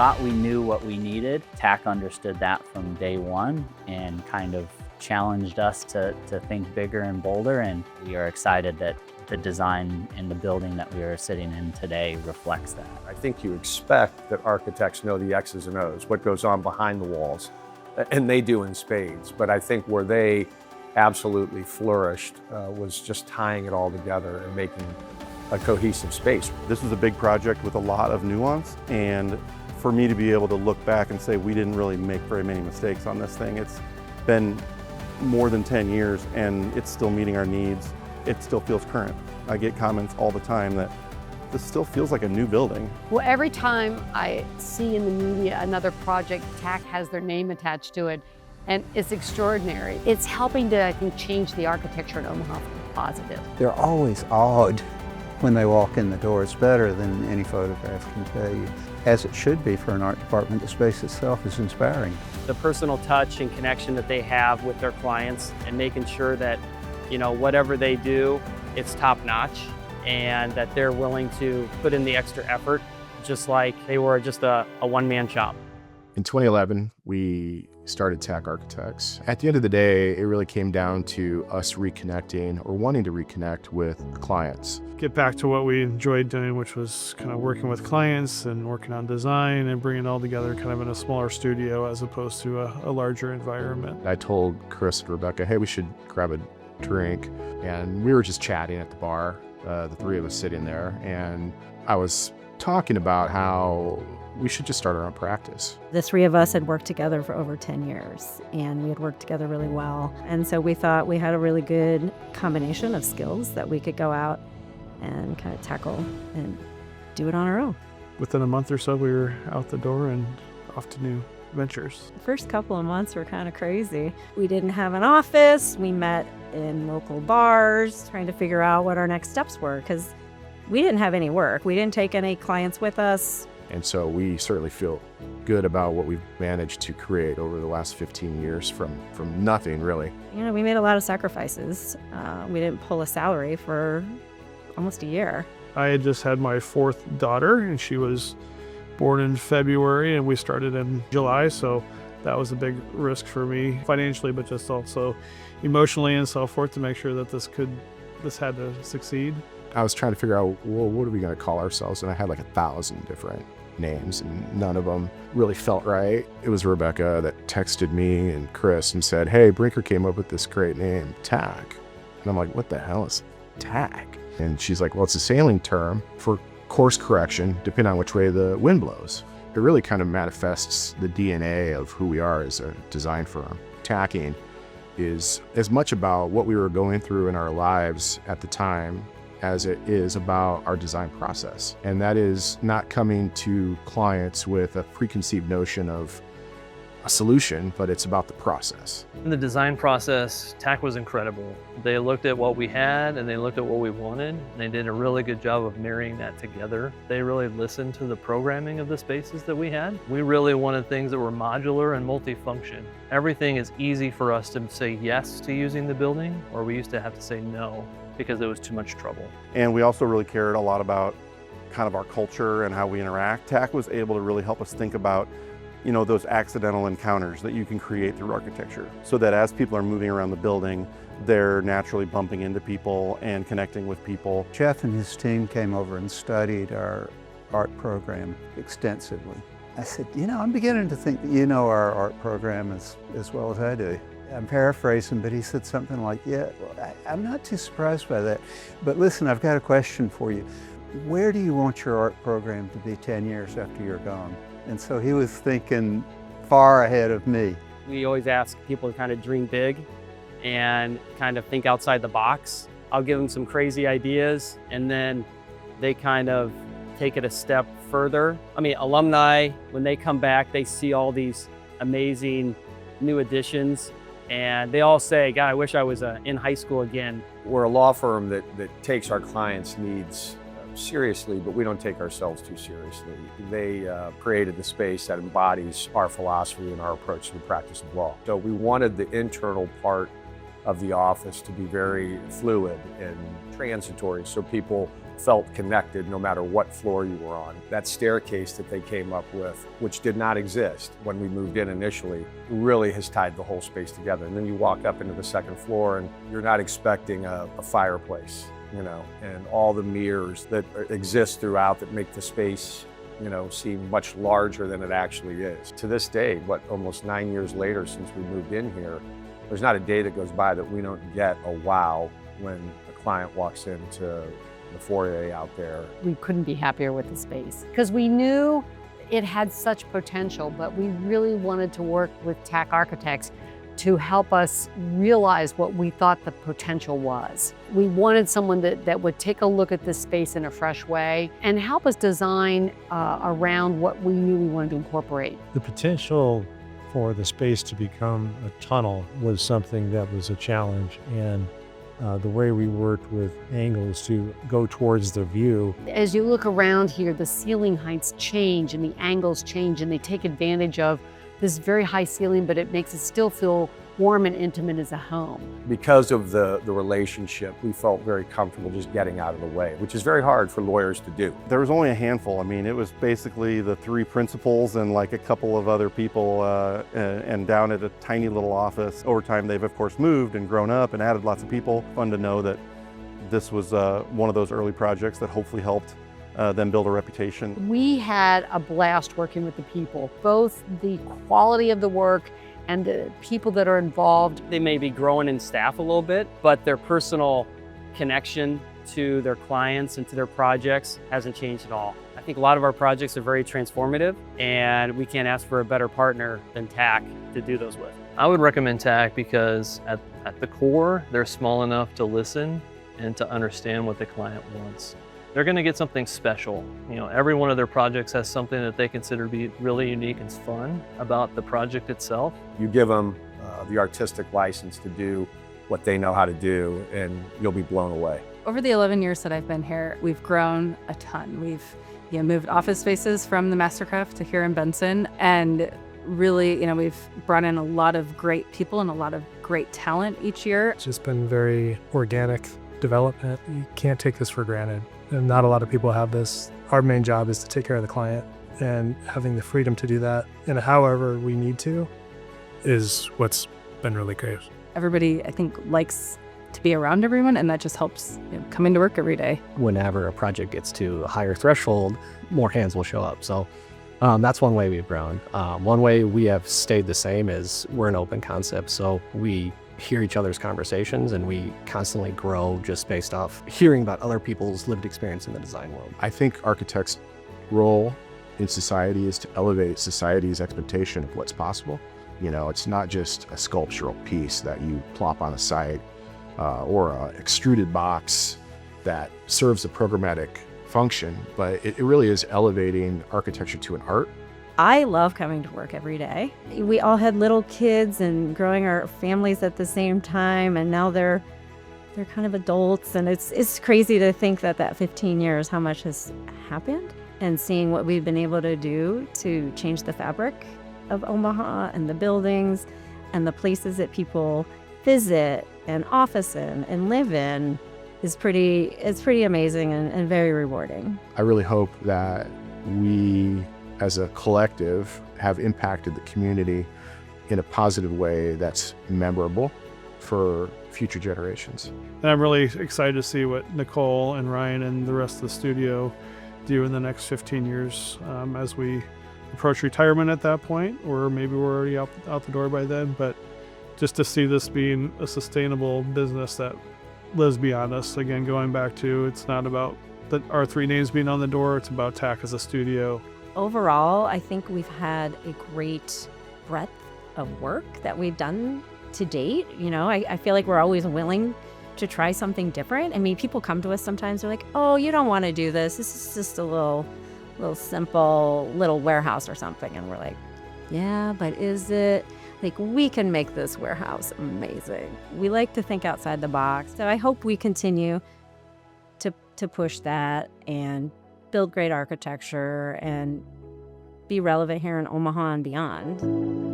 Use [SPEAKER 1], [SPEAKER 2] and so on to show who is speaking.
[SPEAKER 1] thought we knew what we needed. Tack understood that from day one and kind of challenged us to think bigger and bolder, and we are excited that the design in the building that we are sitting in today reflects that.
[SPEAKER 2] I think you expect that architects know the X's and O's, what goes on behind the walls, and they do in spades. But I think where they absolutely flourished was just tying it all together and making a cohesive space.
[SPEAKER 3] This was a big project with a lot of nuance, and for me to be able to look back and say we didn't really make very many mistakes on this thing. It's been more than 10 years and it's still meeting our needs. It still feels current. I get comments all the time that this still feels like a new building.
[SPEAKER 4] Well, every time I see in the media another project, Tack has their name attached to it, and it's extraordinary. It's helping to, I think, change the architecture in Omaha for the positive.
[SPEAKER 5] They're always awed when they walk in the door. It's better than any photograph can tell you. As it should be for an art department, the space itself is inspiring.
[SPEAKER 6] The personal touch and connection that they have with their clients and making sure that, you know, whatever they do, it's top notch and that they're willing to put in the extra effort, just like they were just a one-man shop.
[SPEAKER 7] In 2011, we started Tack Architects. At the end of the day, it really came down to us reconnecting or wanting to reconnect with clients.
[SPEAKER 8] Get back to what we enjoyed doing, which was kind of working with clients and working on design and bringing it all together kind of in a smaller studio as opposed to a larger environment.
[SPEAKER 7] I told Chris and Rebecca, hey, we should grab a drink. And we were just chatting at the bar, the three of us sitting there. And I was talking about how we should just start our own practice.
[SPEAKER 9] The three of us had worked together for over 10 years, and we had worked together really well. And so we thought we had a really good combination of skills that we could go out and kind of tackle and do it on our own.
[SPEAKER 8] Within a month or so, we were out the door and off to new ventures.
[SPEAKER 9] The first couple of months were kind of crazy. We didn't have an office. We met in local bars, trying to figure out what our next steps were, because we didn't have any work. We didn't take any clients with us.
[SPEAKER 7] And so we certainly feel good about what we've managed to create over the last 15 years from nothing, really.
[SPEAKER 9] You know, we made a lot of sacrifices. We didn't pull a salary for almost a year.
[SPEAKER 8] I had just had my fourth daughter, and she was born in February, and we started in July, so that was a big risk for me financially, but just also emotionally and so forth, to make sure that this had to succeed.
[SPEAKER 7] I was trying to figure out, well, what are we going to call ourselves? And I had like 1,000 different names, and none of them really felt right. It was Rebecca that texted me and Chris and said, hey, Brinker came up with this great name, Tack. And I'm like, what the hell is Tack? And she's like, well, it's a sailing term for course correction, depending on which way the wind blows. It really kind of manifests the DNA of who we are as a design firm. Tacking is as much about what we were going through in our lives at the time as it is about our design process. And that is not coming to clients with a preconceived notion of a solution, but it's about the process.
[SPEAKER 6] In the design process, Tack was incredible. They looked at what we had and they looked at what we wanted. And they did a really good job of marrying that together. They really listened to the programming of the spaces that we had. We really wanted things that were modular and multifunction. Everything is easy for us to say yes to using the building, or we used to have to say no because it was too much trouble.
[SPEAKER 3] And we also really cared a lot about kind of our culture and how we interact. Tack was able to really help us think about, you know, those accidental encounters that you can create through architecture, so that as people are moving around the building, they're naturally bumping into people and connecting with people.
[SPEAKER 5] Jeff and his team came over and studied our art program extensively. I said, you know, I'm beginning to think that you know our art program as well as I do. I'm paraphrasing, but he said something like, yeah, well, I'm not too surprised by that. But listen, I've got a question for you. Where do you want your art program to be 10 years after you're gone? And so he was thinking far ahead of me.
[SPEAKER 6] We always ask people to kind of dream big and kind of think outside the box. I'll give them some crazy ideas, and then they kind of take it a step further. I mean, alumni, when they come back, they see all these amazing new additions, and they all say, God, I wish I was in high school again.
[SPEAKER 2] We're a law firm that takes our clients' needs seriously, but we don't take ourselves too seriously. They created the space that embodies our philosophy and our approach to the practice of law. So we wanted the internal part of the office to be very fluid and transitory, so people felt connected no matter what floor you were on. That staircase that they came up with, which did not exist when we moved in initially, really has tied the whole space together. And then you walk up into the second floor and you're not expecting a fireplace, you know, and all the mirrors that exist throughout that make the space, you know, seem much larger than it actually is. To this day, what, almost 9 years later since we moved in here, there's not a day that goes by that we don't get a wow when a client walks into the foyer out there.
[SPEAKER 4] We couldn't be happier with the space because we knew it had such potential, but we really wanted to work with Tack Architects to help us realize what we thought the potential was. We wanted someone that would take a look at this space in a fresh way and help us design around what we knew we wanted to incorporate.
[SPEAKER 10] The potential for the space to become a tunnel was something that was a challenge, and the way we worked with angles to go towards the view.
[SPEAKER 4] As you look around here, the ceiling heights change and the angles change, and they take advantage of this very high ceiling, but it makes it still feel warm and intimate as a home.
[SPEAKER 2] Because of the relationship, we felt very comfortable just getting out of the way, which is very hard for lawyers to do.
[SPEAKER 3] There was only a handful. I mean, it was basically the 3 principals and like a couple of other people and down at a tiny little office. Over time, they've of course moved and grown up and added lots of people. Fun to know that this was one of those early projects that hopefully helped them build a reputation.
[SPEAKER 4] We had a blast working with the people, both the quality of the work and the people that are involved.
[SPEAKER 11] They may be growing in staff a little bit, but their personal connection to their clients and to their projects hasn't changed at all. I think a lot of our projects are very transformative, and we can't ask for a better partner than Tack to do those with.
[SPEAKER 6] I would recommend Tack because at the core, they're small enough to listen and to understand what the client wants. They're going to get something special. You know, every one of their projects has something that they consider to be really unique and fun about the project itself.
[SPEAKER 2] You give them the artistic license to do what they know how to do, and you'll be blown away.
[SPEAKER 12] Over the 11 years that I've been here, we've grown a ton. We've moved office spaces from the Mastercraft to here in Benson, and really, we've brought in a lot of great people and a lot of great talent each year.
[SPEAKER 13] It's just been very organic development. You can't take this for granted. And not a lot of people have this. Our main job is to take care of the client, and having the freedom to do that and however we need to is what's been really great.
[SPEAKER 12] Everybody, I think, likes to be around everyone, and that just helps coming to work every day.
[SPEAKER 14] Whenever a project gets to a higher threshold, more hands will show up. So that's one way we've grown. One way we have stayed the same is we're an open concept. So we hear each other's conversations, and we constantly grow just based off hearing about other people's lived experience in the design world.
[SPEAKER 7] I think architects' role in society is to elevate society's expectation of what's possible. You know, it's not just a sculptural piece that you plop on a site or an extruded box that serves a programmatic function, but it really is elevating architecture to an art.
[SPEAKER 9] I love coming to work every day. We all had little kids and growing our families at the same time, and now they're kind of adults, and it's crazy to think that 15 years, how much has happened, and seeing what we've been able to do to change the fabric of Omaha and the buildings and the places that people visit and office in and live in is pretty amazing and very rewarding.
[SPEAKER 7] I really hope that we as a collective have impacted the community in a positive way that's memorable for future generations.
[SPEAKER 8] And I'm really excited to see what Nicole and Ryan and the rest of the studio do in the next 15 years as we approach retirement at that point, or maybe we're already out the door by then, but just to see this being a sustainable business that lives beyond us. Again, going back to, it's not about our 3 names being on the door, it's about Tack as a studio.
[SPEAKER 9] Overall, I think we've had a great breadth of work that we've done to date. I feel like we're always willing to try something different. I mean, people come to us sometimes, they're like, oh, you don't want to do this. This is just a little simple little warehouse or something. And we're like, yeah, but is it? Like, we can make this warehouse amazing. We like to think outside the box. So I hope we continue to push that and build great architecture and be relevant here in Omaha and beyond.